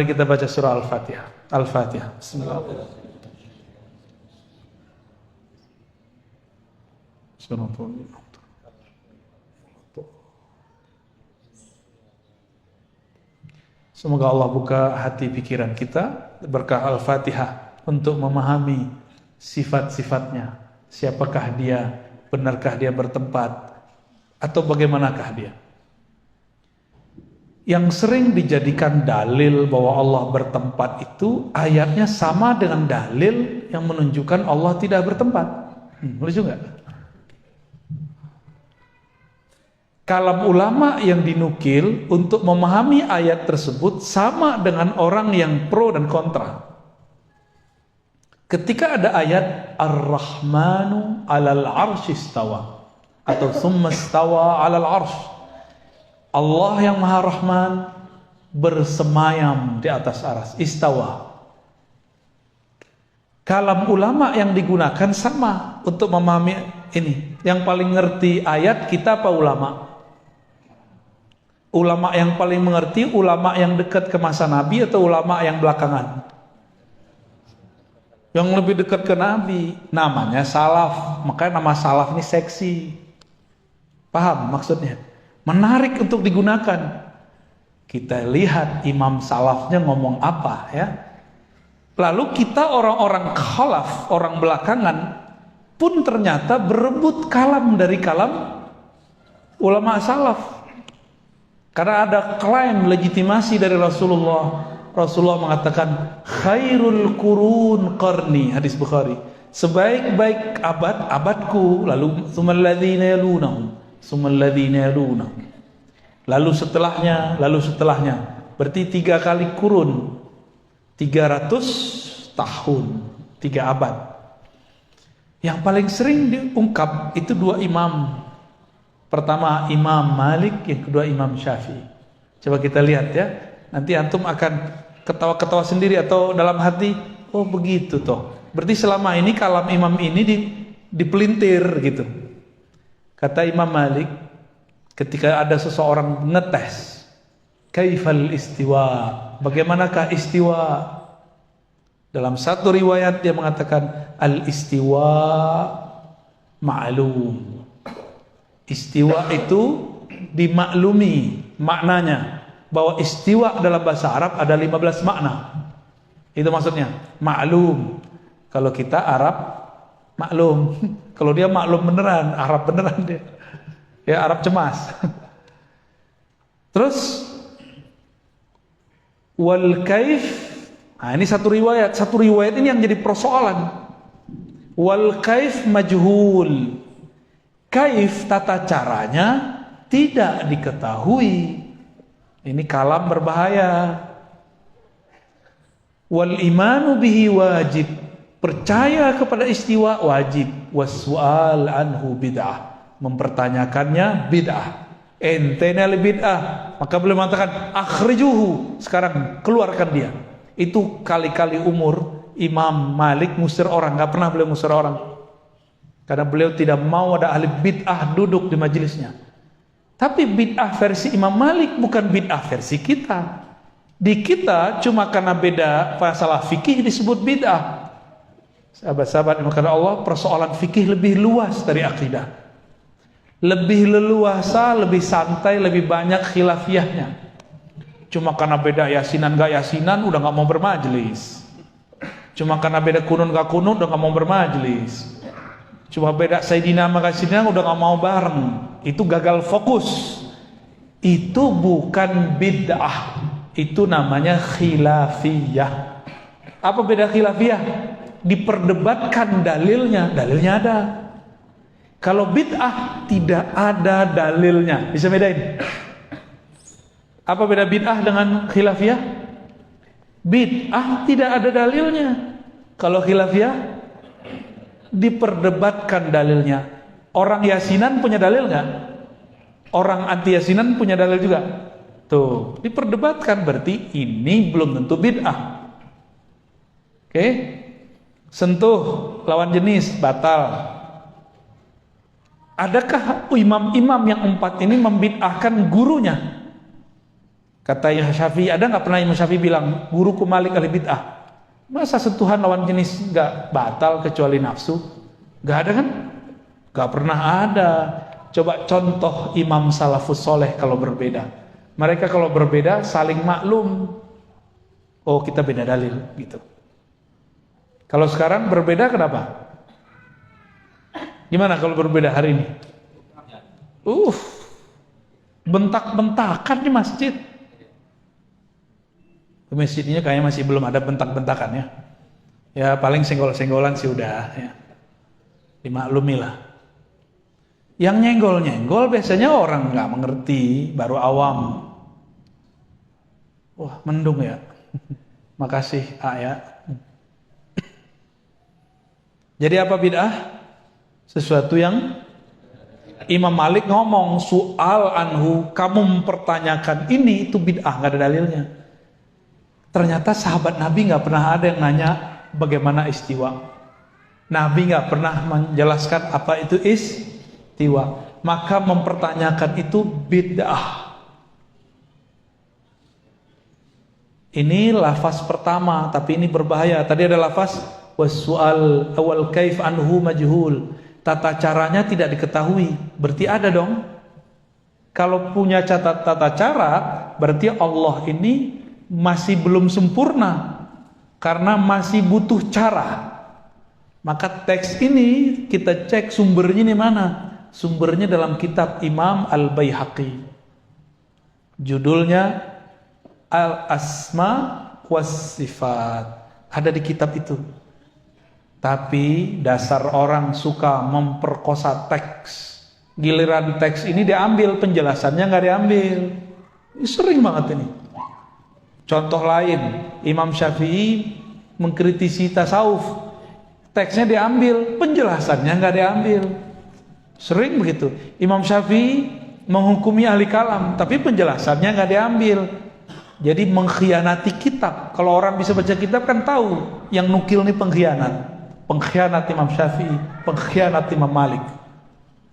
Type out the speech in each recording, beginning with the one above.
Mari kita baca surah Al-Fatihah. Al-Fatihah. Bismillahirrahmanirrahim. Semoga Allah buka hati pikiran kita berkah Al-Fatihah untuk memahami sifat-sifatnya. Siapakah dia? Benarkah dia bertempat? Atau bagaimanakah dia? Yang sering dijadikan dalil bahwa Allah bertempat itu ayatnya sama dengan dalil yang menunjukkan Allah tidak bertempat. Lucu nggak? Kalam ulama yang dinukil untuk memahami ayat tersebut sama dengan orang yang pro dan kontra. Ketika ada ayat Ar-Rahmanu 'alal 'arsy istawa atau tsumma istawa 'alal 'arsy, Allah yang Maha Rahman bersemayam di atas aras, istawa. Kalam ulama yang digunakan sama untuk memahami ini. Yang paling ngerti ayat kita apa ulama? Ulama yang paling mengerti, ulama yang dekat ke masa Nabi atau ulama yang belakangan? Yang lebih dekat ke Nabi, namanya salaf. Makanya nama salaf ini seksi. Paham maksudnya? Menarik untuk digunakan. Kita lihat imam salafnya ngomong apa ya. Lalu kita orang-orang khalaf, orang belakangan pun ternyata berebut kalam dari kalam ulama salaf. Karena ada klaim legitimasi dari Rasulullah. Rasulullah mengatakan khairul qurun qarni, hadis Bukhari. Sebaik-baik abad, abadku. Lalu tsummal ladzina yalunahum, tsummal ladzina yalunahum. Lalu setelahnya. Berarti 3 kali kurun. 300 tahun, 3 abad. Yang paling sering diungkap itu 2 imam. Pertama Imam Malik, yang kedua Imam Syafi'i. Coba kita lihat ya. Nanti antum akan ketawa-ketawa sendiri atau dalam hati, oh begitu toh. Berarti selama ini kalam imam ini dipelintir gitu. Kata Imam Malik, ketika ada seseorang ngetes, kaifal istiwa, bagaimanakah istiwa? Dalam satu riwayat dia mengatakan al istiwa ma'lum. Istiwa itu dimaklumi maknanya, bahwa istiwa dalam bahasa Arab ada 15 makna. Itu maksudnya maklum. Kalau kita Arab maklum. Kalau dia maklum beneran, Arab beneran dia. Ya Arab cemas. Terus wal kaif. Nah, ini satu riwayat ini yang jadi persoalan. Wal kaif majhul. Kaif tata caranya tidak diketahui. Ini kalam berbahaya. Wal imanu bihi wajib. Percaya kepada istiwa wajib. Wassual anhu bid'ah. Mempertanyakannya bid'ah. Entena bid'ah. Maka beliau mengatakan akhrijuhu. Sekarang keluarkan dia. Itu kali-kali umur Imam Malik ngusir orang. Gak pernah beliau ngusir orang. Karena beliau tidak mau ada ahli bid'ah duduk di majelisnya. Tapi bid'ah versi Imam Malik bukan bid'ah versi kita. Di kita cuma karena beda masalah fikih disebut bid'ah. Sahabat-sahabat yang karena Allah, persoalan fikih lebih luas dari akidah. Lebih leluasa, lebih santai, lebih banyak khilafiyahnya. Cuma karena beda yasinan gak yasinan udah gak mau bermajelis. Cuma karena beda kunun gak kunun udah gak mau bermajelis. Cuma beda Sayyidina sama Sayyidina udah gak mau bareng. Itu gagal fokus. Itu bukan bid'ah. Itu namanya khilafiyah. Apa beda khilafiyah? Diperdebatkan dalilnya. Dalilnya ada. Kalau bid'ah tidak ada dalilnya. Bisa bedain? Apa beda bid'ah dengan khilafiyah? Bid'ah tidak ada dalilnya. Kalau khilafiyah diperdebatkan dalilnya. Orang yasinan punya dalil nggak? Orang anti yasinan punya dalil juga. Tuh, diperdebatkan, berarti ini belum tentu bid'ah. Oke? Sentuh lawan jenis batal. Adakah imam-imam yang 4 ini membid'ahkan gurunya? Kata Imam Syafi'i, ada nggak pernah Imam Syafi'i bilang guruku Malik ahli bid'ah? Masa sentuhan lawan jenis nggak batal kecuali nafsu? Nggak ada kan? Nggak pernah ada. Coba contoh Imam Salafus Soleh kalau berbeda. Mereka kalau berbeda saling maklum. Oh, kita beda dalil gitu. Kalau sekarang berbeda kenapa? Gimana kalau berbeda hari ini? Bentak-bentakan di masjid. Masjidnya kayaknya masih belum ada bentak-bentakan ya. Ya paling senggol-senggolan sih udah ya. Dimaklumi lah. Yang nyenggol-nyenggol biasanya orang nggak mengerti, baru awam. Wah, mendung ya. Makasih, ya. Jadi apa bid'ah? Sesuatu yang Imam Malik ngomong soal anhu, kamu mempertanyakan ini, itu bid'ah, nggak ada dalilnya. Ternyata sahabat Nabi nggak pernah ada yang nanya bagaimana istiwa. Nabi nggak pernah menjelaskan apa itu istiwa. Maka mempertanyakan itu bid'ah. Ini lafaz pertama, tapi ini berbahaya. Tadi ada lafaz wasu'al awal kaif anhu majhul. Tata caranya tidak diketahui. Berarti ada dong. Kalau punya tata cara, berarti Allah ini masih belum sempurna. Karena masih butuh cara. Maka teks ini kita cek sumbernya di mana. Sumbernya dalam kitab Imam Al-Baihaqi. Judulnya Al-Asma was Sifat. Ada di kitab itu. Tapi dasar orang suka memperkosa teks. Giliran teks ini diambil, penjelasannya nggak diambil. Ini sering banget ini. Contoh lain, Imam Syafi'i mengkritisi tasawuf. Teksnya diambil, penjelasannya nggak diambil. Sering begitu. Imam Syafi'i menghukumi ahli kalam, tapi penjelasannya nggak diambil. Jadi mengkhianati kitab. Kalau orang bisa baca kitab kan tahu yang nukil ini pengkhianat. Pengkhianat Imam Syafi'i, pengkhianat Imam Malik.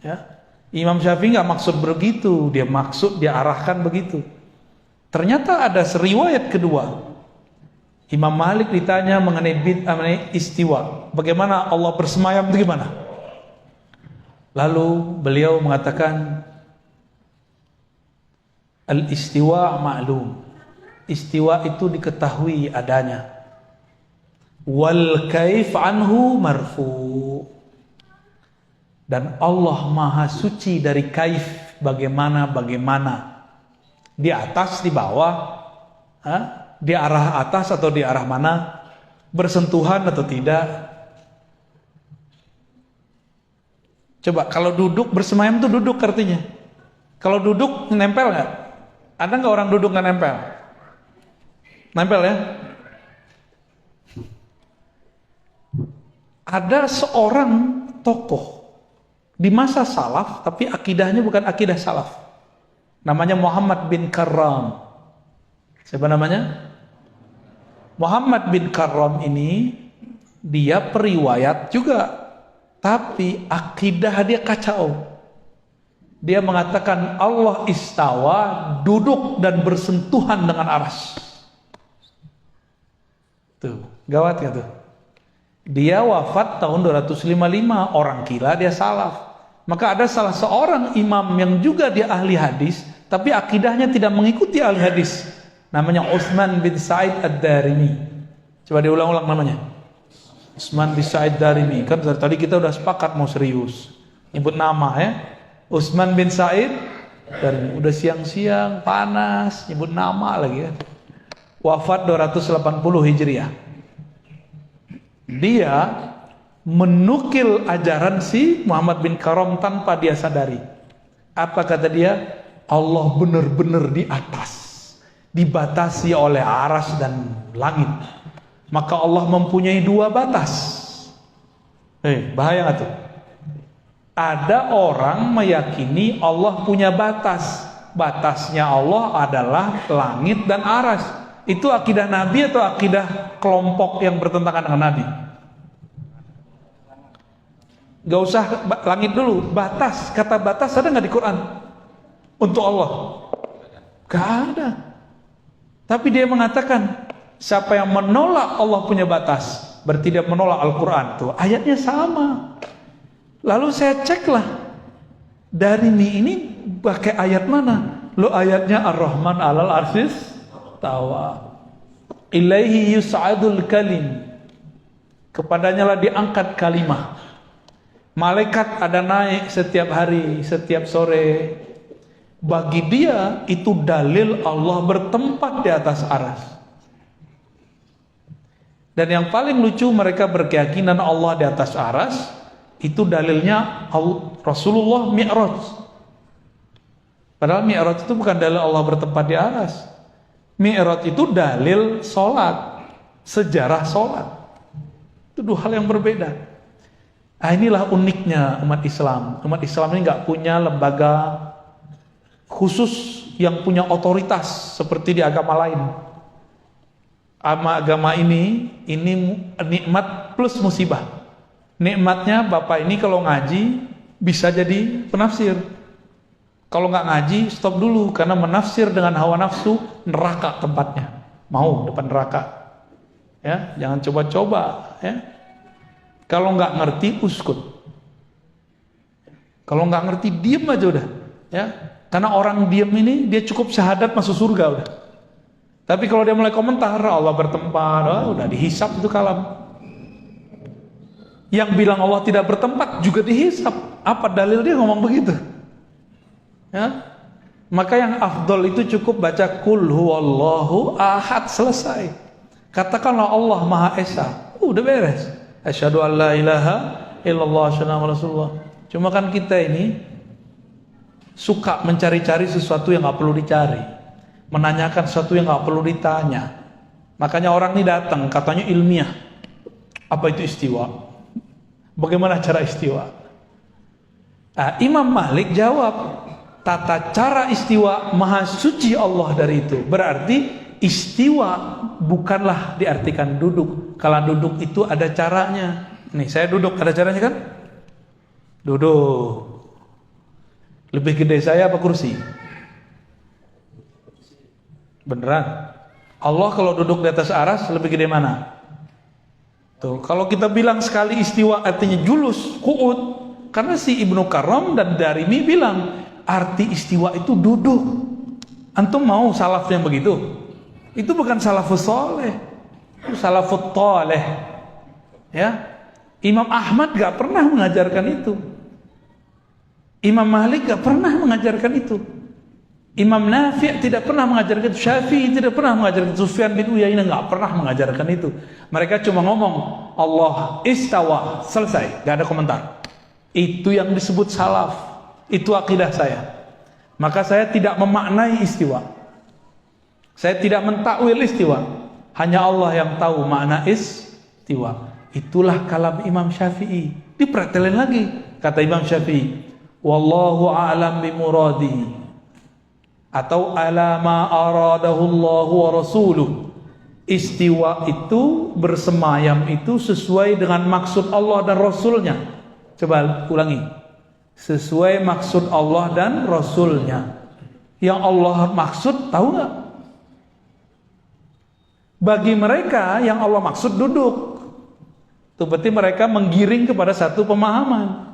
Ya. Imam Syafi'i nggak maksud begitu, dia arahkan begitu. Ternyata ada riwayat kedua. Imam Malik ditanya mengenai bid'ah, mengenai istiwa. Bagaimana Allah bersemayam itu gimana? Lalu beliau mengatakan al-istiwa ma'lum. Istiwa itu diketahui adanya. Wal kaif anhu marfu. Dan Allah maha suci dari kaif, bagaimana. Di atas, di bawah, di arah atas atau di arah mana, bersentuhan atau tidak. Coba kalau duduk bersemayam itu duduk artinya. Kalau duduk nempel nggak? Ada nggak orang duduk nggak nempel? Nempel ya. Ada seorang tokoh di masa salaf, tapi akidahnya bukan akidah salaf. Namanya Muhammad bin Karram. Siapa namanya? Muhammad bin Karram ini, dia periwayat juga, tapi akidah dia kacau. Dia mengatakan Allah istawa, duduk dan bersentuhan dengan arsy. Tuh, gawat gak tuh? Dia wafat tahun 255, orang gila dia salaf. Maka ada salah seorang imam yang juga dia ahli hadis, tapi akidahnya tidak mengikuti ahli hadis. Namanya Utsman bin Sa'id Ad-Darimi. Coba diulang-ulang namanya. Utsman bin Sa'id Ad-Darimi. Kan dari tadi kita udah sepakat mau serius. Nyebut nama ya. Utsman bin Sa'id Ad-Darimi. Udah siang-siang, panas, nyebut nama lagi kan. Wafat 280 Hijriah. Dia menukil ajaran si Muhammad bin Karram tanpa dia sadari. Apa kata dia? Allah benar-benar di atas, dibatasi oleh aras dan langit. Maka Allah mempunyai dua batas. Bahaya nggak tuh? Ada orang meyakini Allah punya batas. Batasnya Allah adalah langit dan aras. Itu akidah Nabi atau akidah kelompok yang bertentangan dengan Nabi? Gak usah langit dulu, batas. Kata batas ada gak di Quran? Untuk Allah? Gak ada. Tapi dia mengatakan, siapa yang menolak Allah punya batas, berarti dia menolak Al-Quran. Tuh, ayatnya sama. Lalu saya ceklah, dari ini pakai ayat mana? Lo ayatnya Ar-Rahman 'alal arsis tawa. Ilaihi yus'adul kalim. Kepadanya lah diangkat kalimah. Malaikat ada naik setiap hari, setiap sore. Bagi dia itu dalil Allah bertempat di atas aras. Dan yang paling lucu, mereka berkeyakinan Allah di atas aras. Itu dalilnya Rasulullah Mi'raj. Padahal Mi'raj itu bukan dalil Allah bertempat di aras. Mi'raj itu dalil sholat, sejarah sholat. Itu dua hal yang berbeda. Nah, inilah uniknya umat Islam. Umat Islam ini nggak punya lembaga khusus yang punya otoritas seperti di agama lain. Agama ini nikmat plus musibah. Nikmatnya Bapak ini kalau ngaji bisa jadi penafsir. Kalau nggak ngaji stop dulu, karena menafsir dengan hawa nafsu neraka tempatnya. Mau depan neraka. Ya, jangan coba-coba. Ya. Kalau nggak ngerti uskut. Kalau nggak ngerti diem aja udah. Ya, karena orang diem ini dia cukup syahadat masuk surga udah. Tapi kalau dia mulai komentar Allah bertempat, udah dihisap itu kalam. Yang bilang Allah tidak bertempat juga dihisap. Apa dalil dia ngomong begitu? Ya, maka yang afdol itu cukup baca Qul huwallahu ahad, selesai. Katakanlah Allah Maha Esa, udah beres. Asyhadu an la ilaha illallah asyhadu anna Rasulullah. Cuma kan kita ini suka mencari-cari sesuatu yang nggak perlu dicari, menanyakan sesuatu yang nggak perlu ditanya. Makanya orang ini datang katanya ilmiah. Apa itu istiwa? Bagaimana cara istiwa? Nah, Imam Malik jawab, tata cara istiwa maha suci Allah dari itu. Berarti istiwa bukanlah diartikan duduk. Kalau duduk itu ada caranya. Nih saya duduk, ada caranya kan? Duduk. Lebih gede saya apa kursi? Beneran? Allah kalau duduk di atas aras lebih gede mana? Tuh, kalau kita bilang sekali istiwa artinya julus, qu'ud. Karena si Ibnu Karam dan Darimi bilang arti istiwa itu duduk. Antum mau salaf yang begitu? Itu bukan salafus soleh, itu salafut toleh. Ya, Imam Ahmad gak pernah mengajarkan itu. Imam Malik gak pernah mengajarkan itu. Imam Nafi' tidak pernah mengajarkan itu. Syafi'i tidak pernah mengajarkan itu. Sufyan bin Uyainah gak pernah mengajarkan itu. Mereka cuma ngomong Allah istawa, selesai, gak ada komentar. Itu yang disebut salaf. Itu akidah saya. Maka saya tidak memaknai istiwa. Saya tidak mentakwil istiwa. Hanya Allah yang tahu makna istiwa. Itulah kalam Imam Syafi'i. Dipretelin lagi. Kata Imam Syafi'i, wallahu a'lam bimuradi, atau ala ma aradahu Allah wa rasuluh. Istiwa itu, bersemayam itu sesuai dengan maksud Allah dan Rasulnya. Coba ulangi. Sesuai maksud Allah dan Rasulnya. Yang Allah maksud tahu nggak? Bagi mereka yang Allah maksud duduk. Itu berarti mereka menggiring kepada satu pemahaman.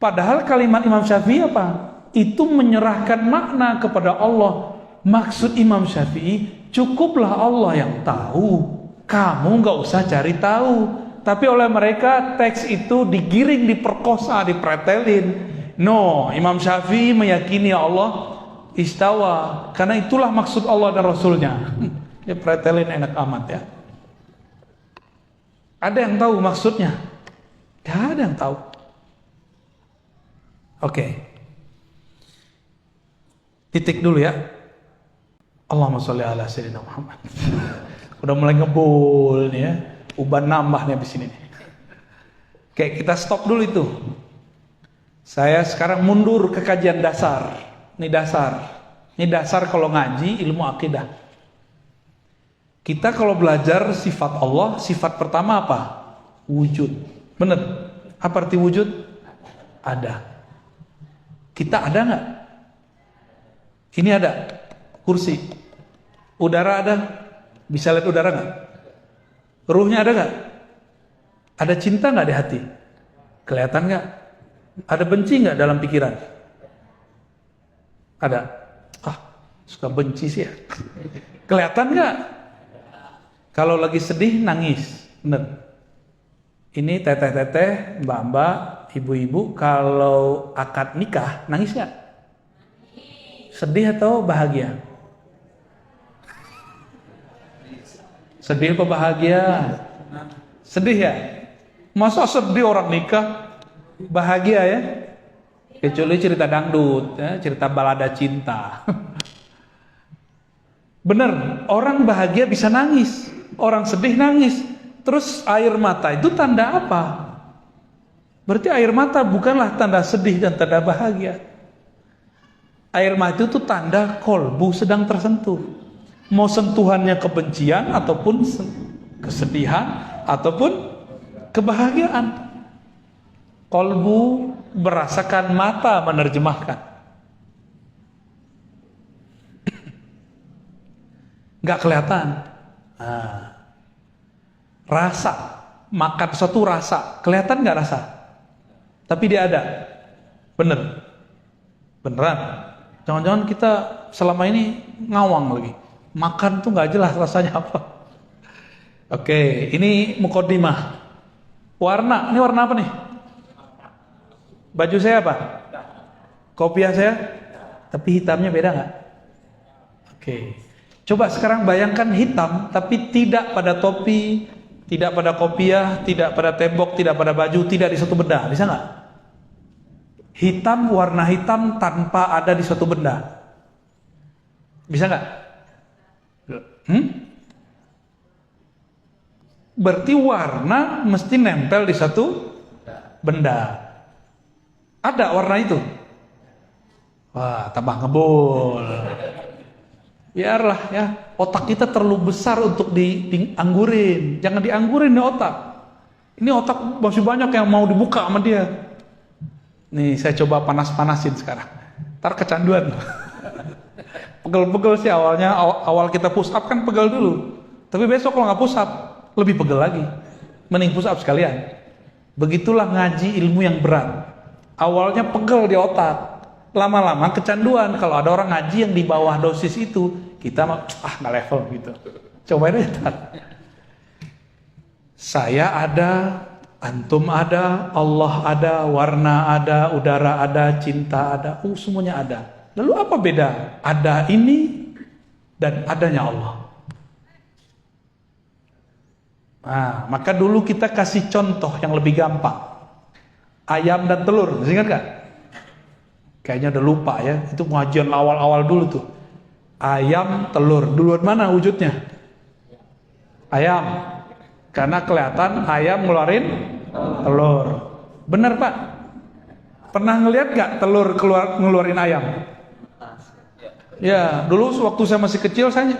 Padahal kalimat Imam Syafi'i apa? Itu menyerahkan makna kepada Allah. Maksud Imam Syafi'i, cukuplah Allah yang tahu. Kamu nggak usah cari tahu. Tapi oleh mereka teks itu digiring, diperkosa, dipretelin. No, Imam Syafi'i meyakini Allah istawa, karena itulah maksud Allah dan Rasulnya. Ya pretelin enak amat ya. Ada yang tahu maksudnya? Gak ada yang tahu. Oke. Titik dulu ya. Allahumma sholli ala sayyidina Muhammad. Udah mulai ngebul nih ya. Uban nambah nih abis ini nih. Oke, kita stop dulu itu. Saya sekarang mundur ke kajian dasar. Ini dasar. Ini dasar kalau ngaji ilmu akidah. Kita kalau belajar sifat Allah, sifat pertama apa? Wujud. Bener? Apa arti wujud? Ada. Kita ada nggak? Ini ada. Kursi. Udara ada? Bisa lihat udara nggak? Ruhnya ada nggak? Ada cinta nggak di hati? Kelihatan nggak? Ada benci nggak dalam pikiran? Ada. Suka benci sih ya. Kelihatan nggak? Kalau lagi sedih nangis, bener. Ini teteh-teteh, mbak-mbak, ibu-ibu, kalau akad nikah nangis nggak? Sedih atau bahagia? Sedih apa bahagia? Sedih ya? Masa sedih orang nikah? Bahagia ya? Kecuali cerita dangdut, ya, cerita balada cinta. Bener, orang bahagia bisa nangis, orang sedih nangis. Terus air mata itu tanda apa? Berarti air mata bukanlah tanda sedih dan tanda bahagia. Air mata itu tanda kolbu sedang tersentuh. Mau sentuhannya kebencian ataupun kesedihan ataupun kebahagiaan. Kolbu merasakan, mata menerjemahkan. Nggak kelihatan. Rasa, makan suatu rasa, kelihatan nggak rasa? Tapi dia ada. Beneran. Jangan-jangan kita selama ini ngawang lagi. Makan tuh nggak jelas rasanya apa. Oke, ini mukaddimah. Warna, ini warna apa nih? Baju saya apa? Kopiah saya? Tapi hitamnya beda nggak? Oke. Coba sekarang bayangkan hitam, tapi tidak pada topi, tidak pada kopiah, tidak pada tembok, tidak pada baju, tidak di suatu benda. Bisa nggak? Hitam, warna hitam tanpa ada di suatu benda. Bisa nggak? Berarti warna mesti nempel di satu benda. Ada warna itu? Wah, tambah ngebul. Biarlah ya, otak kita terlalu besar untuk dianggurin. Jangan dianggurin nih otak. Ini otak masih banyak yang mau dibuka sama dia. Nih saya coba panas-panasin sekarang. Ntar kecanduan. Pegel-pegel sih awalnya, awal kita push up kan pegel dulu. Tapi besok kalau nggak push up, lebih pegel lagi. Mending push up sekalian. Begitulah ngaji ilmu yang berat. Awalnya pegel di otak. Lama-lama kecanduan. Kalau ada orang ngaji yang di bawah dosis itu, kita nggak level gitu. Cobain aja. Saya ada, antum ada, Allah ada, warna ada, udara ada, cinta ada, semuanya ada. Lalu apa beda? Ada ini dan adanya Allah. Nah, maka dulu kita kasih contoh yang lebih gampang. Ayam dan telur, masih ingat gak? Kayaknya udah lupa ya. Itu pengajian awal-awal dulu tuh. Ayam, telur. Duluan mana wujudnya? Ayam. Karena kelihatan ayam ngeluarin telur. Bener Pak? Pernah ngeliat gak telur ngeluarin ayam? Ya, dulu waktu saya masih kecil saya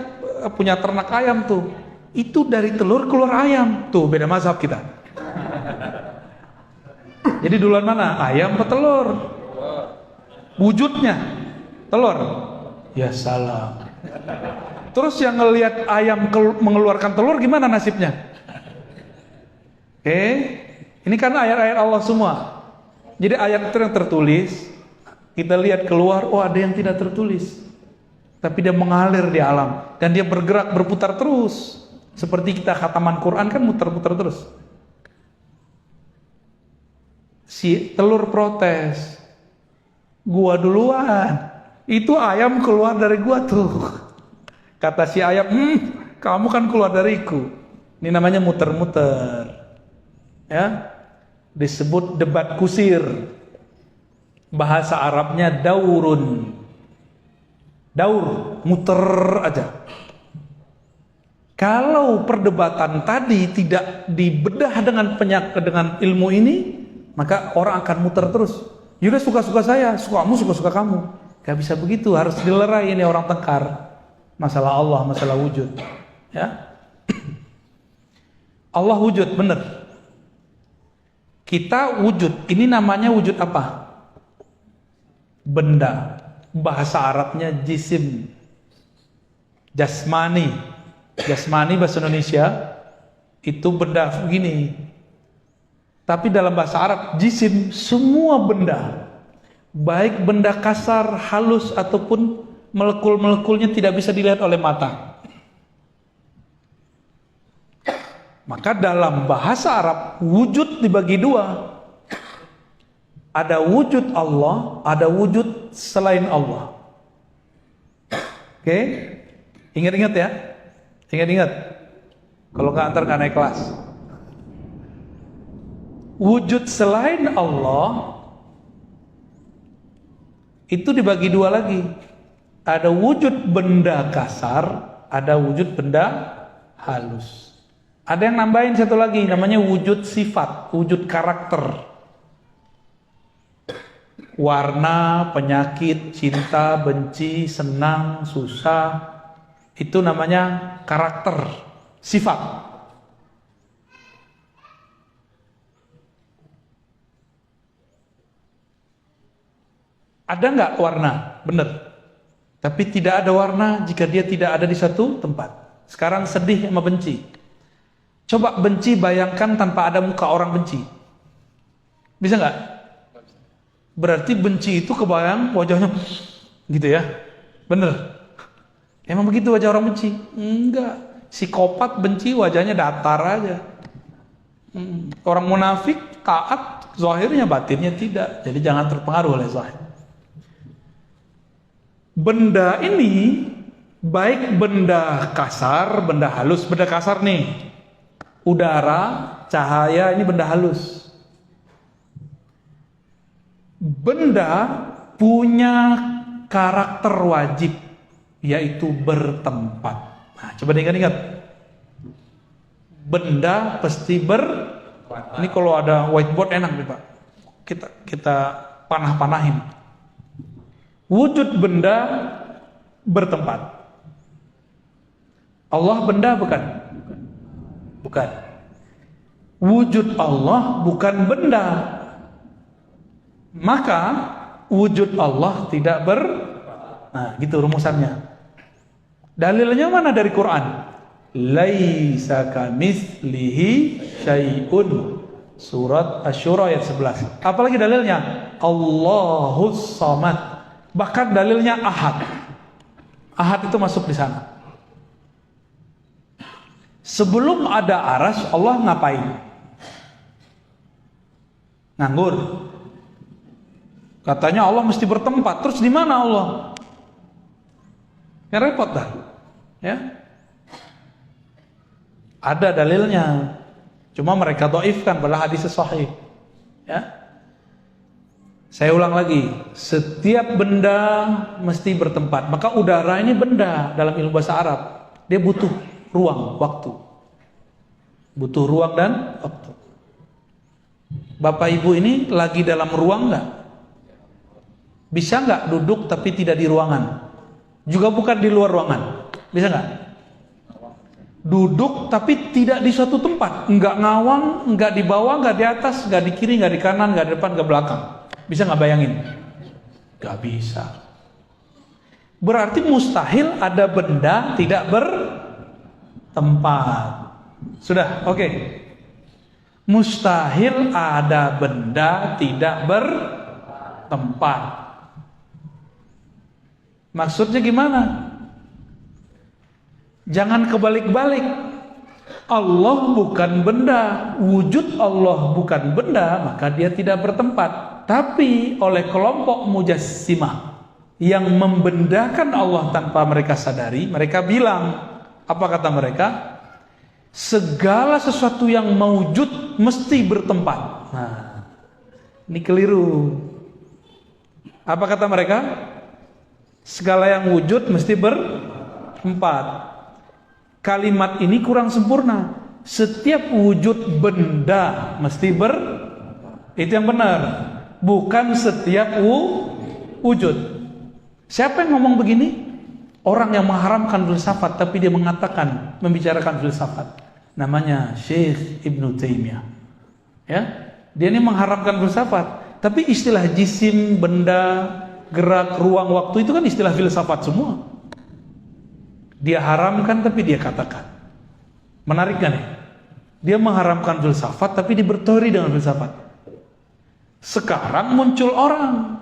punya ternak ayam tuh. Itu dari telur keluar ayam. Tuh beda mazhab kita. Jadi duluan mana? Ayam atau telur? Wujudnya telur. Ya salam. Terus yang ngelihat ayam mengeluarkan telur gimana nasibnya? Ini kan ayat-ayat Allah semua. Jadi ayat itu yang tertulis, kita lihat keluar, oh ada yang tidak tertulis. Tapi dia mengalir di alam dan dia bergerak, berputar terus. Seperti kita khataman Quran kan muter-muter terus. Si telur protes, gua duluan. Itu ayam keluar dari gua tuh. Kata si ayam, kamu kan keluar dariku. Ini namanya muter-muter. Ya, disebut debat kusir. Bahasa Arabnya daurun. Daur, muter aja. Kalau perdebatan tadi tidak dibedah dengan ilmu ini, maka orang akan muter terus. Yaudah suka-suka saya, sukamu suka-suka kamu. Gak bisa begitu, harus dilerai ini orang tengkar. Masalah Allah, masalah wujud. Ya, Allah wujud, benar. Kita wujud, ini namanya wujud apa? Benda. Bahasa Arabnya jisim. Jasmani. Jasmani bahasa Indonesia itu benda begini. Tapi dalam bahasa Arab, jisim semua benda. Baik benda kasar, halus ataupun molekul-molekulnya tidak bisa dilihat oleh mata. Maka dalam bahasa Arab wujud dibagi dua. Ada wujud Allah, ada wujud selain Allah. Oke? Ingat-ingat ya. Ingat-ingat. Kalau nggak naik kelas. Wujud selain Allah itu dibagi dua lagi. Ada wujud benda kasar, ada wujud benda halus. Ada yang nambahin satu lagi, namanya wujud sifat, wujud karakter. Warna, penyakit, cinta, benci, senang, susah, itu namanya karakter, sifat. Ada nggak warna? Benar. Tapi tidak ada warna jika dia tidak ada di satu tempat. Sekarang sedih sama benci. Coba benci bayangkan tanpa ada muka orang benci. Bisa nggak? Berarti benci itu kebayang wajahnya gitu ya. Bener. Emang begitu wajah orang benci? Enggak. Psikopat benci wajahnya datar aja. Orang munafik taat, zahirnya batinnya tidak. Jadi jangan terpengaruh oleh zahir. Benda ini baik benda kasar, benda halus. Benda kasar nih, udara, cahaya, ini benda halus. Benda punya karakter wajib, yaitu bertempat. Nah, coba diingat-ingat. Benda pasti Ini kalau ada whiteboard enak nih Pak. Kita panah-panahin. Wujud benda bertempat. Allah benda bukan? Bukan. Wujud Allah bukan benda. Maka wujud Allah tidak Nah, gitu rumusannya. Dalilnya mana dari Quran? Laisa kamitslihi syai'un. Surat Asy-Syura ayat 11. Apalagi dalilnya? Allahus Samad. Bahkan dalilnya Ahad. Ahad itu masuk di sana. Sebelum ada arsy, Allah ngapain? Nganggur. Katanya Allah mesti bertempat. Terus di mana Allah? Ya repot dah. Ya. Ada dalilnya. Cuma mereka dhaifkan pada hadis sahih. Ya. Saya ulang lagi, setiap benda mesti bertempat. Maka udara ini benda dalam ilmu bahasa Arab. Dia butuh ruang, waktu. Butuh ruang dan waktu. Bapak Ibu ini lagi dalam ruang nggak? Bisa nggak duduk tapi tidak di ruangan? Juga bukan di luar ruangan. Bisa nggak? Duduk tapi tidak di suatu tempat. Nggak ngawang, nggak di bawah, nggak di atas, nggak di kiri, nggak di kanan, nggak di depan, nggak belakang. Bisa nggak bayangin? Nggak bisa. Berarti mustahil ada benda tidak bertempat. Sudah, oke. Mustahil ada benda tidak bertempat. Maksudnya gimana? Jangan kebalik-balik. Allah bukan benda, wujud Allah bukan benda, maka dia tidak bertempat. Tapi oleh kelompok mujassimah yang membendakan Allah tanpa mereka sadari, mereka bilang, apa kata mereka? Segala sesuatu yang maujud mesti bertempat. Nah, ini keliru. Apa kata mereka? Segala yang wujud mesti bertempat. Kalimat ini kurang sempurna. Setiap wujud benda mesti itu yang benar. Bukan setiap wujud. Siapa yang ngomong begini? Orang yang mengharamkan filsafat tapi dia mengatakan, membicarakan filsafat. Namanya Syekh Ibnu Taimiyah. Ya, dia ini mengharamkan filsafat. Tapi istilah jisim, benda, gerak, ruang, waktu itu kan istilah filsafat semua. Dia haramkan tapi dia katakan. Menarik kan ya? Dia mengharamkan filsafat tapi dibertori dengan filsafat. Sekarang muncul orang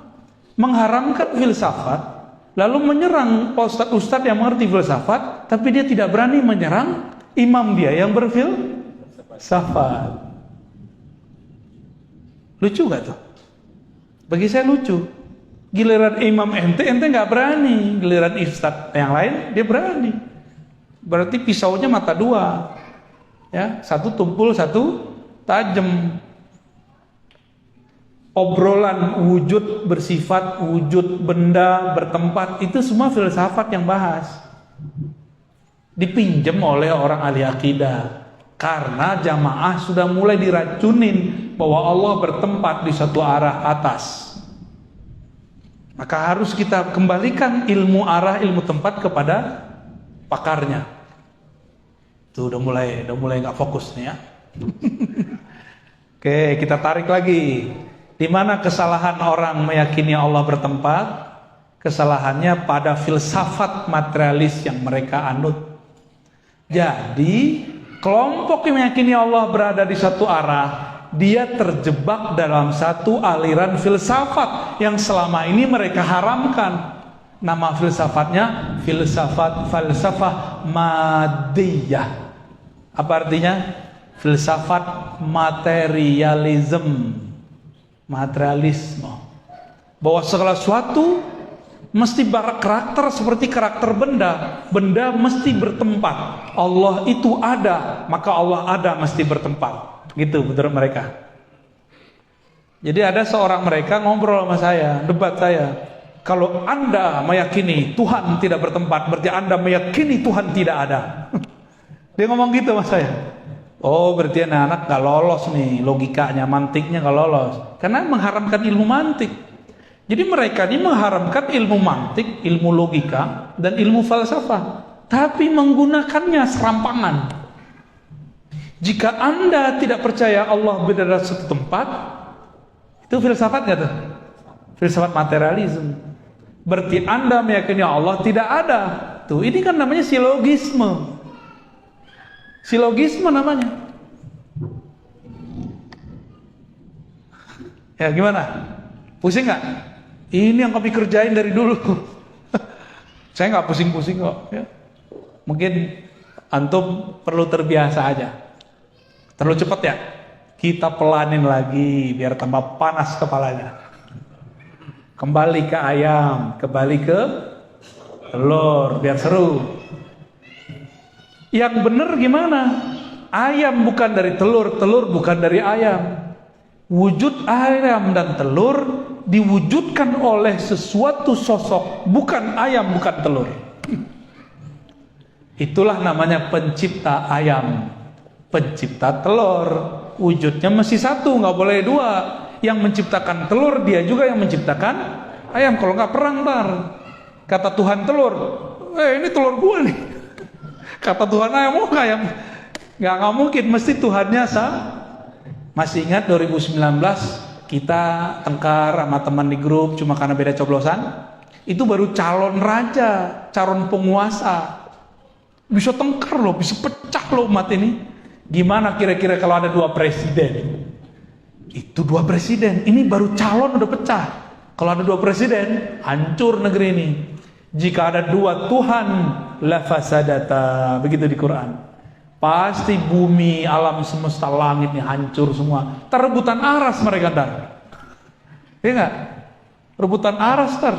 mengharamkan filsafat lalu menyerang ustadz-ustadz yang mengerti filsafat, tapi dia tidak berani menyerang imam dia yang berfilsafat. Lucu gak tuh? Bagi saya lucu. Giliran imam ente nggak berani, giliran ustadz yang lain dia berani. Berarti pisaunya mata dua. Ya, satu tumpul, satu tajam. Obrolan wujud bersifat, wujud benda bertempat, itu semua filsafat yang bahas. Dipinjam oleh orang ahli akidah. Karena jamaah sudah mulai diracunin bahwa Allah bertempat di satu arah atas. Maka harus kita kembalikan ilmu arah, ilmu tempat kepada pakarnya. Tuh udah mulai nggak fokus nih ya. Oke, kita tarik lagi. Di mana kesalahan orang meyakini Allah bertempat? Kesalahannya pada filsafat materialis yang mereka anut. Jadi, kelompok yang meyakini Allah berada di satu arah, dia terjebak dalam satu aliran filsafat yang selama ini mereka haramkan. Nama filsafatnya falsafah madiyah. Apa artinya? Filsafat materialisme. Bahwa segala sesuatu mesti berkarakter seperti karakter benda. Benda mesti bertempat. Allah itu ada, maka Allah ada mesti bertempat. Gitu menurut mereka. Jadi ada seorang mereka ngobrol sama saya, debat saya. Kalau Anda meyakini Tuhan tidak bertempat, berarti Anda meyakini Tuhan tidak ada. Dia ngomong gitu sama saya. Oh, berarti anak-anak gak lolos nih, logikanya, mantiknya gak lolos. Karena mengharamkan ilmu mantik. Jadi mereka ini mengharamkan ilmu mantik, ilmu logika, dan ilmu falsafah. Tapi menggunakannya serampangan. Jika Anda tidak percaya Allah berada di satu tempat, itu filsafat gak tuh? Filsafat materialisme. Berarti Anda meyakini Allah tidak ada. Tuh, ini kan namanya silogisme. Silogisme namanya. Ya gimana? Pusing nggak? Ini yang kami kerjain dari dulu. Saya nggak pusing-pusing kok. Ya. Mungkin antum perlu terbiasa aja. Terlalu cepat ya? Kita pelanin lagi biar tambah panas kepalanya. Kembali ke ayam, kembali ke telur, biar seru. Yang benar gimana? Ayam bukan dari telur, telur bukan dari ayam. Wujud ayam dan telur diwujudkan oleh sesuatu sosok, bukan ayam, bukan telur. Itulah namanya pencipta ayam, pencipta telur. Wujudnya mesti satu, nggak boleh dua. Yang menciptakan telur dia juga yang menciptakan ayam. Kalau nggak perang ntar. Kata Tuhan telur, ini telur gua nih. Kata Tuhan ayam, oh ayam. Nggak mungkin, mesti Tuhannya sah. Masih ingat 2019 kita tengkar sama teman di grup cuma karena beda coblosan? Itu baru calon raja, calon penguasa. Bisa tengkar loh, bisa pecah loh umat ini. Gimana kira-kira kalau ada dua presiden? Itu dua presiden, ini baru calon udah pecah. Kalau ada dua presiden, hancur negeri ini. Jika ada dua Tuhan, la fasadata, begitu di Quran. Pasti bumi, alam semesta, langit ini hancur semua. Rebutan aras mereka ntar. Iya nggak? Rebutan aras ntar.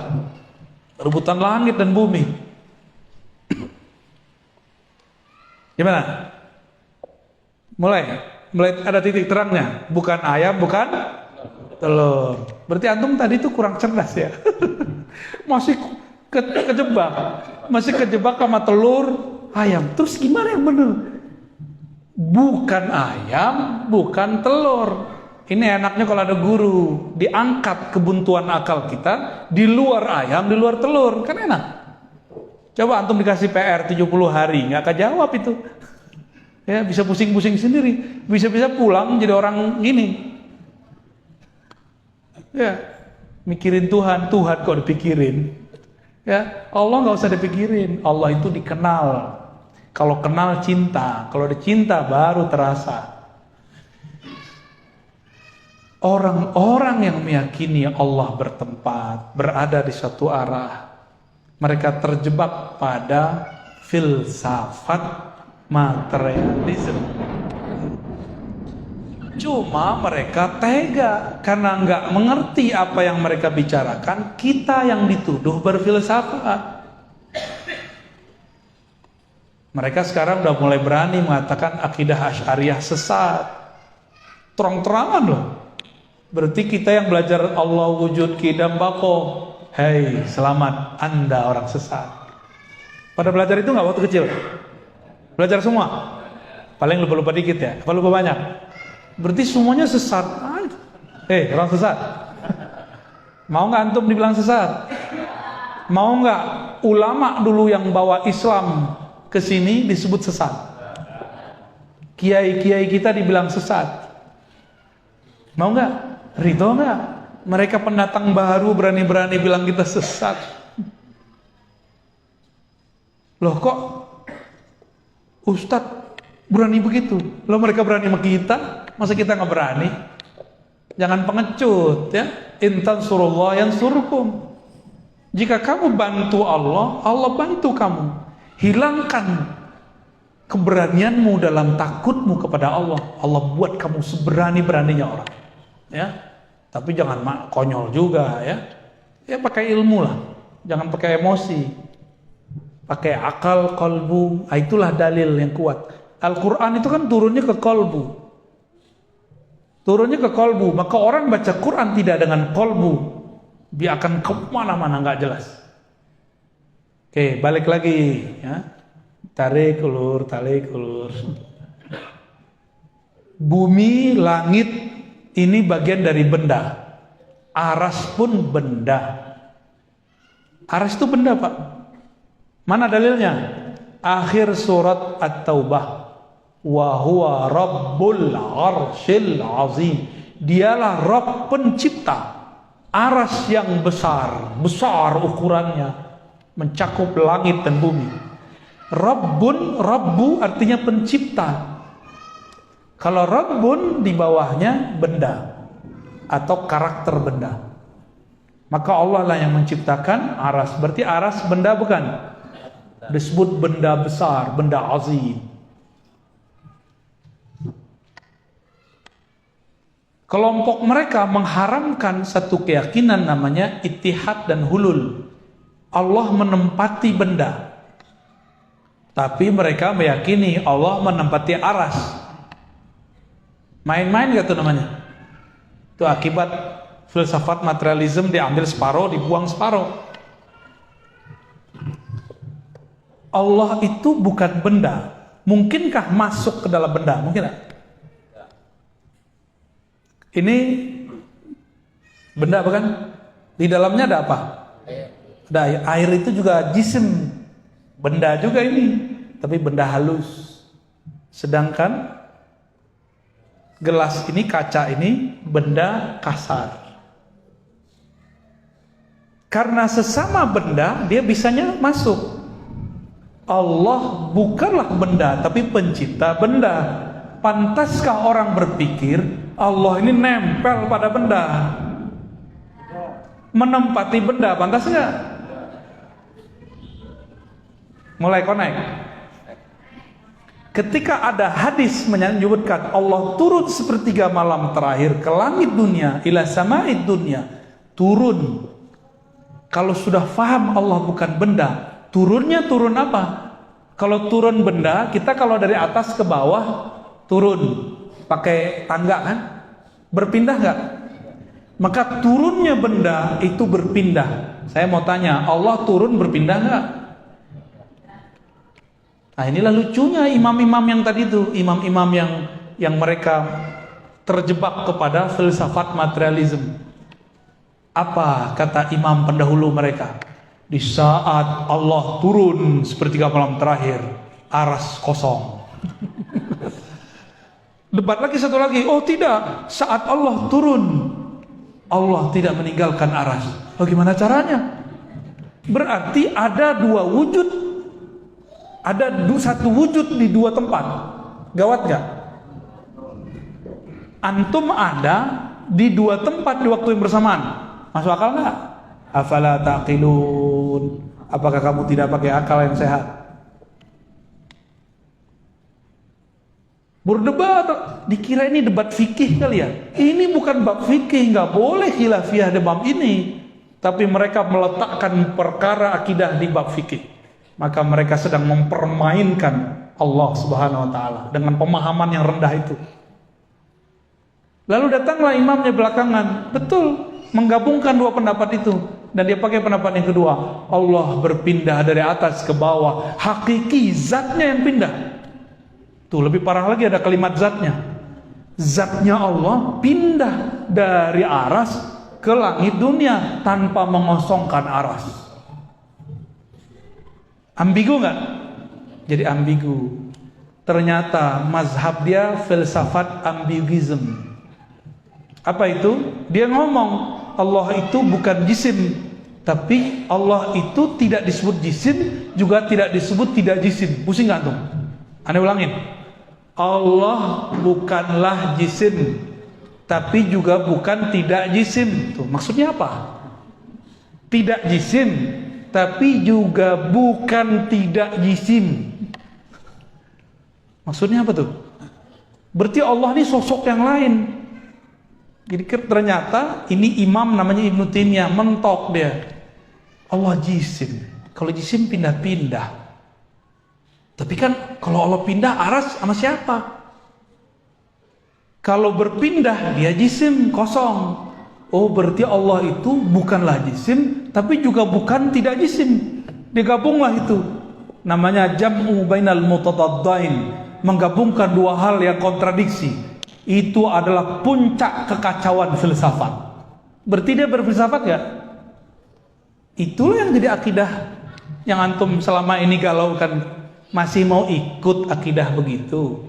Rebutan langit dan bumi. Gimana? Mulai ada titik terangnya. Bukan ayam, bukan telur. Berarti antum tadi itu kurang cerdas ya. Masih kejebak. Masih kejebak sama telur, ayam. Terus gimana yang benar? Bukan ayam, bukan telur. Ini enaknya kalau ada guru diangkat kebuntuan akal kita di luar ayam, di luar telur, kan enak. Coba antum dikasih PR 70 hari, nggak akan jawab itu. Ya bisa pusing-pusing sendiri, bisa-bisa pulang jadi orang gini. Ya mikirin Tuhan kok dipikirin. Ya, Allah nggak usah dipikirin. Allah itu dikenal. Kalau kenal cinta, kalau dicinta baru terasa. Orang-orang yang meyakini Allah bertempat, berada di suatu arah, mereka terjebak pada filsafat materialisme. Cuma mereka tega karena nggak mengerti apa yang mereka bicarakan. Kita yang dituduh berfilsafat. Mereka sekarang udah mulai berani mengatakan akidah Asy'ariyah sesat. Terang-terangan loh. Berarti kita yang belajar Allah wujud kidam bako. Hei, selamat, Anda orang sesat. Pada belajar itu nggak waktu kecil? Belajar semua? Paling lupa-lupa dikit ya? Apa lupa banyak? Berarti semuanya sesat. Orang sesat. Mau nggak antum dibilang sesat? Mau nggak ulama dulu yang bawa Islam ke sini disebut sesat? Kiai-kiai kita dibilang sesat. Mau nggak? Ridho nggak? Mereka pendatang baru berani-berani bilang kita sesat. Loh kok Ustadz berani begitu? Loh mereka berani sama kita, masa kita nggak berani? Jangan pengecut ya. Intan surullah yansurkum. Jika kamu bantu Allah, Allah bantu kamu. Hilangkan keberanianmu dalam takutmu kepada Allah. Allah buat kamu seberani-beraninya orang. Ya, tapi jangan konyol juga ya. Ya pakai ilmu lah, jangan pakai emosi. Pakai akal, kolbu. Itulah dalil yang kuat. Al-Quran itu kan turunnya ke kolbu. Turunnya ke kolbu. Maka orang baca Quran tidak dengan kolbu, dia akan kemana-mana nggak jelas. Oke, balik lagi ya. Tarik ulur, tarik ulur. Bumi, langit ini bagian dari benda. Aras pun benda. Aras itu benda, Pak. Mana dalilnya? Akhir surat At-Taubah. Wa huwa rabbul arsyil azim. Dialah Rabb pencipta aras yang besar, besar ukurannya, mencakup langit dan bumi. Rabbu artinya pencipta. Kalau Rabbun di bawahnya benda atau karakter benda. Maka Allah lah yang menciptakan aras. Berarti aras benda bukan? Disebut benda besar, benda azim. Kelompok mereka mengharamkan satu keyakinan namanya ittihad dan hulul. Allah menempati benda. Tapi mereka meyakini Allah menempati aras. Main-main gak tuh namanya? Itu akibat filsafat materialisme, diambil separuh, dibuang separuh. Allah itu bukan benda. Mungkinkah masuk ke dalam benda? Mungkin gak? Ini benda bukan? Di dalamnya ada apa? Ada air. Air itu juga jisim. Benda juga ini. Tapi benda halus. Sedangkan gelas ini, kaca ini benda kasar. Karena sesama benda, dia bisanya masuk. Allah bukanlah benda, tapi pencipta benda. Pantaskah orang berpikir Allah ini nempel pada benda, menempati benda? Pantas nggak? Mulai connect. Ketika ada hadis menyebutkan Allah turun sepertiga malam terakhir ke langit dunia, ila sama'id dunia, turun. Kalau sudah faham Allah bukan benda, turunnya turun apa? Kalau turun benda, kita kalau dari atas ke bawah turun pakai tangga kan? Berpindah nggak? Maka turunnya benda itu berpindah. Saya mau tanya, Allah turun berpindah nggak? Nah inilah lucunya imam-imam yang tadi itu, imam-imam yang mereka terjebak kepada filsafat materialisme. Apa kata imam pendahulu mereka? Di saat Allah turun sepertiga malam terakhir, aras kosong. Debat lagi satu lagi, oh tidak, saat Allah turun, Allah tidak meninggalkan aras. Bagaimana caranya? Berarti ada dua wujud, ada satu wujud di dua tempat. Gawat gak? Antum ada di dua tempat di waktu yang bersamaan. Masuk akal gak? Afala taqilun. Apakah kamu tidak pakai akal yang sehat? Berdebat, dikira ini debat fikih kali ya? Ini bukan bab fikih, nggak boleh khilafiyah di bab ini. Tapi mereka meletakkan perkara akidah di bab fikih. Maka mereka sedang mempermainkan Allah Subhanahu wa taala dengan pemahaman yang rendah itu. Lalu datanglah imamnya belakangan, betul, menggabungkan dua pendapat itu, dan dia pakai pendapat yang kedua. Allah berpindah dari atas ke bawah, hakiki zatnya yang pindah. Tuh lebih parah lagi ada kalimat zatnya. Zatnya Allah pindah dari aras ke langit dunia tanpa mengosongkan aras. Ambigu nggak? Jadi ambigu. Ternyata mazhab dia filsafat ambiguism. Apa itu? Dia ngomong Allah itu bukan jisim, tapi Allah itu tidak disebut jisim, juga tidak disebut tidak jisim. Pusing nggak tuh? Aneh ulangin. Allah bukanlah jisim, tapi juga bukan tidak jisim. Tuh, maksudnya apa? Tidak jisim, tapi juga bukan tidak jisim. Maksudnya apa tuh? Berarti Allah ini sosok yang lain. Jadi ternyata ini imam namanya Ibnu Taimiyah mentok dia. Allah jisim. Kalau jisim pindah-pindah. Tapi kan kalau Allah pindah aras sama siapa? Kalau berpindah dia jisim kosong. Oh berarti Allah itu bukanlah jisim, tapi juga bukan tidak jisim. Digabunglah itu. Namanya jam'u bainal mutadaddain, menggabungkan dua hal yang kontradiksi. Itu adalah puncak kekacauan filsafat. Berarti dia berfilsafat gak? Itulah yang jadi akidah yang antum selama ini galaukan. Masih mau ikut akidah begitu?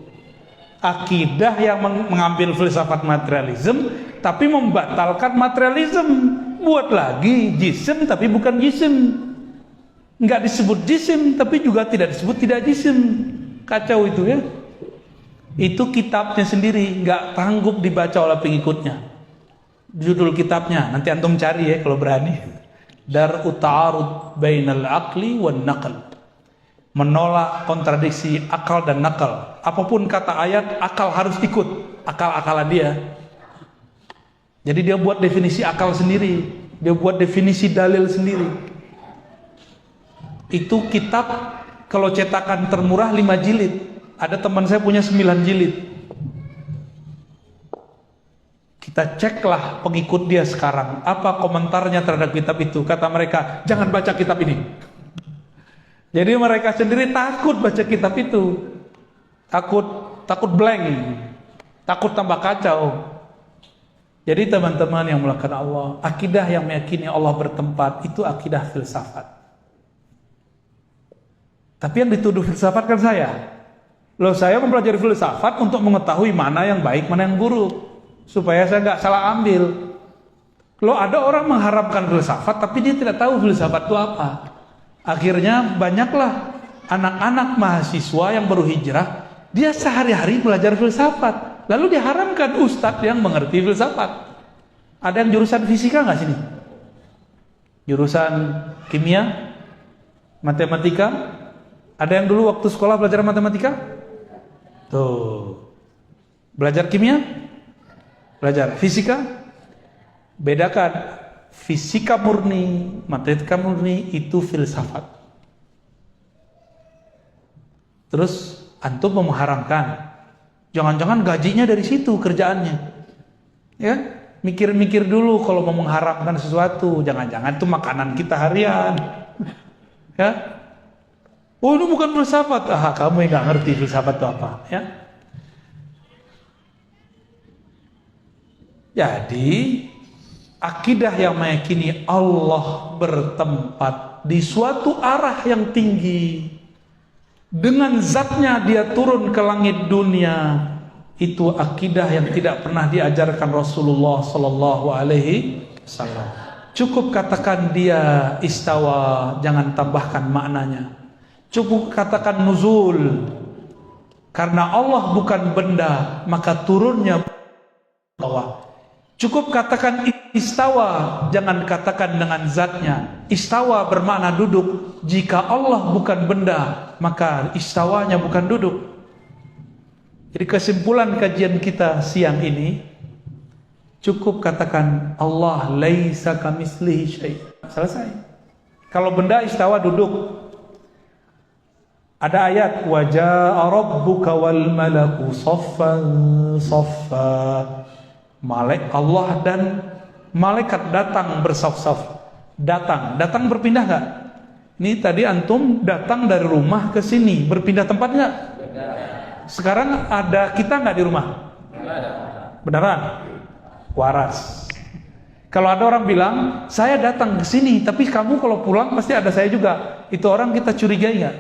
Akidah yang mengambil filsafat materialisme tapi membatalkan materialisme. Buat lagi jisim tapi bukan jisim. Nggak disebut jisim tapi juga tidak disebut tidak jisim. Kacau itu ya. Itu kitabnya sendiri, nggak sanggup dibaca oleh pengikutnya. Judul kitabnya nanti antum cari ya kalau berani. Dar'u ta'arud bainal aqli wan naql. Menolak kontradiksi akal dan nakal. Apapun kata ayat, akal harus ikut akal-akalan dia. Jadi dia buat definisi akal sendiri, dia buat definisi dalil sendiri. Itu kitab kalau cetakan termurah 5 jilid. Ada teman saya punya 9 jilid. Kita ceklah pengikut dia sekarang, apa komentarnya terhadap kitab itu. Kata mereka, jangan baca kitab ini. Jadi mereka sendiri takut baca kitab itu. Takut blank. Takut tambah kacau. Jadi teman-teman yang melakukan Allah, akidah yang meyakini Allah bertempat, itu akidah filsafat. Tapi yang dituduh filsafat kan saya. Loh, saya mempelajari filsafat untuk mengetahui mana yang baik, mana yang buruk, supaya saya nggak salah ambil. Loh, ada orang mengharapkan filsafat tapi dia tidak tahu filsafat itu apa. Akhirnya banyaklah anak-anak mahasiswa yang baru hijrah, dia sehari-hari belajar filsafat, lalu diharamkan ustadz yang mengerti filsafat. Ada yang jurusan fisika nggak sini? Jurusan kimia, matematika? Ada yang dulu waktu sekolah belajar matematika? Tuh, belajar kimia? Belajar fisika? Bedakan. Fisika murni, matematika murni itu filsafat. Terus antum mengharamkan. Jangan-jangan gajinya dari situ kerjaannya. Ya, mikir-mikir dulu kalau mau mengharamkan sesuatu. Jangan-jangan itu makanan kita harian. Ya. Oh, itu bukan filsafat. Ah, kamu yang nggak ngerti filsafat itu apa, ya. Jadi akidah yang meyakini Allah bertempat di suatu arah yang tinggi, dengan zatnya dia turun ke langit dunia, itu akidah yang tidak pernah diajarkan Rasulullah Sallallahu Alaihi Wasallam. Cukup katakan dia istawa, jangan tambahkan maknanya. Cukup katakan nuzul. Karena Allah bukan benda, maka turunnya bawah. Cukup katakan istawa, jangan katakan dengan zatnya. Istawa bermakna duduk. Jika Allah bukan benda, maka istawanya bukan duduk. Jadi kesimpulan kajian kita siang ini, cukup katakan Allah laisa kamitslihi syai'. Selesai. Kalau benda istawa duduk. Ada ayat wajaa rabbuka wal malaku saffan saffa. Allah dan malaikat datang bersaf-saf. Datang berpindah enggak? Ini tadi antum datang dari rumah ke sini, berpindah tempat enggak? Sekarang ada kita enggak di rumah? Beneran? Waras. Kalau ada orang bilang, saya datang ke sini, tapi kamu kalau pulang pasti ada saya juga. Itu orang kita curigai enggak?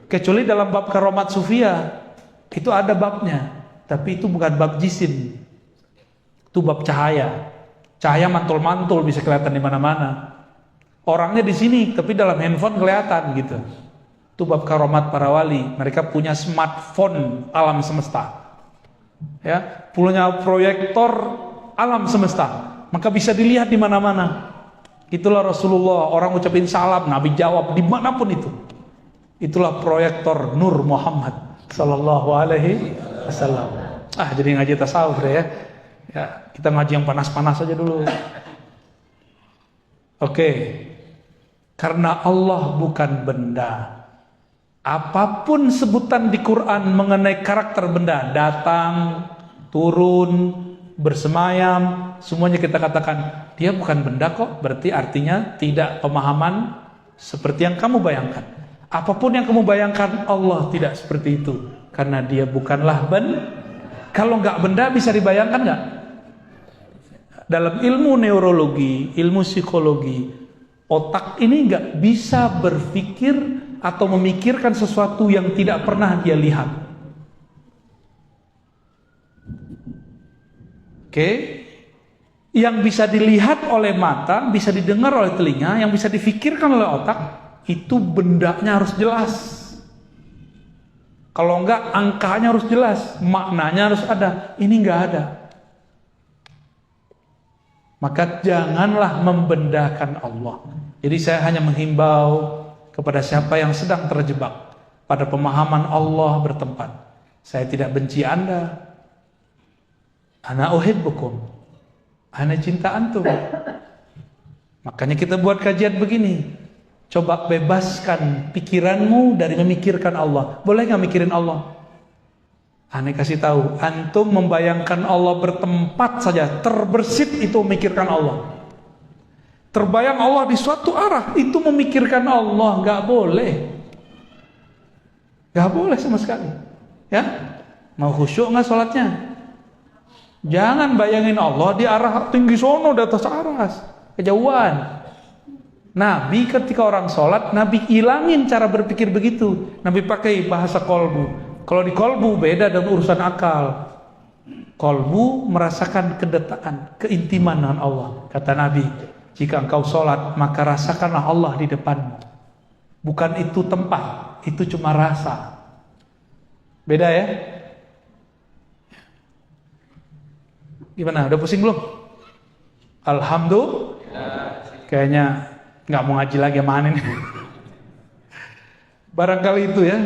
Kecuali dalam bab karomat sufia, itu ada babnya. Tapi itu bukan bab jisim. Itu bab cahaya. Cahaya mantul-mantul bisa kelihatan di mana-mana. Orangnya di sini, tapi dalam handphone kelihatan gitu. Itu bab karomat para wali. Mereka punya smartphone alam semesta. Ya, punya proyektor alam semesta, maka bisa dilihat di mana-mana. Itulah Rasulullah, orang ucapin salam, Nabi jawab dimanapun itu. Itulah proyektor Nur Muhammad sallallahu alaihi wasallam. Jadi ngaji tasawuf deh ya. Ya, kita ngaji yang panas-panas aja dulu. Oke. Karena Allah bukan benda. Apapun sebutan di Quran mengenai karakter benda, datang, turun, bersemayam, semuanya kita katakan dia bukan benda kok. Berarti artinya tidak pemahaman seperti yang kamu bayangkan. Apapun yang kamu bayangkan, Allah tidak seperti itu, karena dia bukanlah benda. Kalau nggak benda bisa dibayangkan nggak? Dalam ilmu neurologi, ilmu psikologi, otak ini nggak bisa berpikir atau memikirkan sesuatu yang tidak pernah dia lihat. Oke, yang bisa dilihat oleh mata, bisa didengar oleh telinga, yang bisa difikirkan oleh otak, itu bendanya harus jelas. Kalau enggak, angkanya harus jelas, maknanya harus ada. Ini enggak ada. Maka janganlah membendakan Allah. Jadi saya hanya menghimbau kepada siapa yang sedang terjebak pada pemahaman Allah bertempat. Saya tidak benci Anda. Ana uhibbukum. Ana cinta antum. Makanya kita buat kajian begini. Coba bebaskan pikiranmu dari memikirkan Allah. Boleh nggak mikirin Allah? Aneh kasih tahu, antum membayangkan Allah bertempat saja, terbersit itu memikirkan Allah. Terbayang Allah di suatu arah, itu memikirkan Allah. Nggak boleh. Nggak boleh sama sekali. Ya, mau khusyuk nggak sholatnya? Jangan bayangin Allah di arah tinggi sono, di atas aras, kejauhan. Nabi ketika orang sholat, Nabi hilangin cara berpikir begitu. Nabi pakai bahasa kolbu. Kalau di kolbu beda dengan urusan akal. Kolbu merasakan kedekatan, keintiman dengan Allah. Kata Nabi, jika engkau sholat, maka rasakanlah Allah di depanmu. Bukan itu tempat, itu cuma rasa. Beda ya? Gimana? Udah pusing belum? Alhamdulillah. Kayaknya nggak mau ngaji lagi, mana nih? Barangkali itu ya.